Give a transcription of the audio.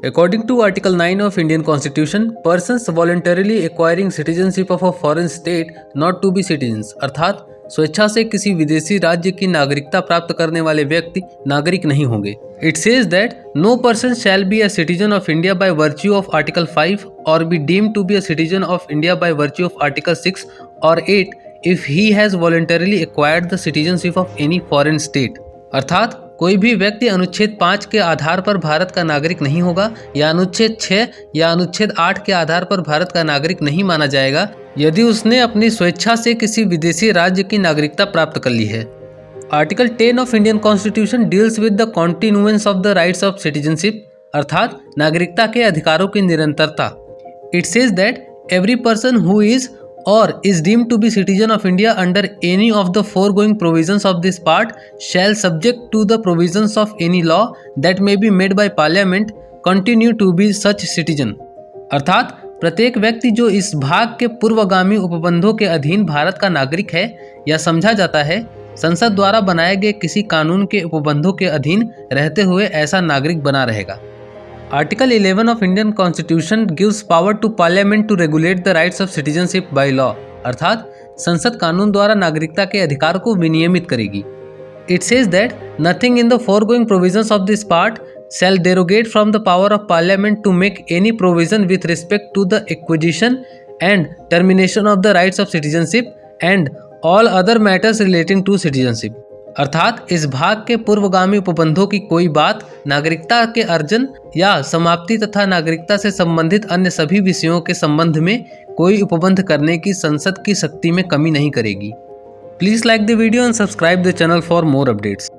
According to Article 9 of Indian Constitution, persons voluntarily acquiring citizenship of a foreign state not to be citizens, अर्थात स्वेच्छा से किसी विदेशी राज्य की नागरिकता प्राप्त करने वाले व्यक्ति नागरिक नहीं होंगे। It says that no person shall be a citizen of India by virtue of Article 5 or be deemed to be a citizen of India by virtue of Article 6 or 8 if he has voluntarily acquired the citizenship of any foreign state। अर्थात कोई भी व्यक्ति अनुच्छेद 5 के आधार पर भारत का नागरिक नहीं होगा या अनुच्छेद 6 या अनुच्छेद 8 के आधार पर भारत का नागरिक नहीं माना जाएगा यदि उसने अपनी स्वेच्छा से किसी विदेशी राज्य की नागरिकता प्राप्त कर ली है। Article 10 of Indian constitution deals with the continuance of the rights of citizenship, अर्थात नागरिकता के अधिकारों की निरंतरता। It says that every person who is or is deemed to be citizen of India under any of the foregoing provisions of this part shall subject to the provisions of any law that may be made by parliament continue to be such citizen। अर्थात प्रत्येक व्यक्ति जो इस भाग के पूर्वगामी उपबंधों के अधीन भारत का नागरिक है या समझा जाता है, संसद द्वारा बनाए गए किसी कानून के उपबंधों के अधीन रहते हुए ऐसा नागरिक बना रहेगा। Article 11 of Indian Constitution gives power to Parliament to regulate the rights of citizenship by law, अर्थात संसद कानून द्वारा नागरिकता के अधिकार को विनियमित करेगी। It says that nothing in the foregoing provisions of this part shall derogate from the power of Parliament to make any provision with respect to the acquisition and termination of the rights of citizenship and all other matters relating to citizenship। अर्थात इस भाग के पूर्वगामी उपबंधों की कोई बात नागरिकता के अर्जन या समाप्ति तथा नागरिकता से संबंधित अन्य सभी विषयों के संबंध में कोई उपबंध करने की संसद की शक्ति में कमी नहीं करेगी। Please like the video and subscribe the channel for more updates.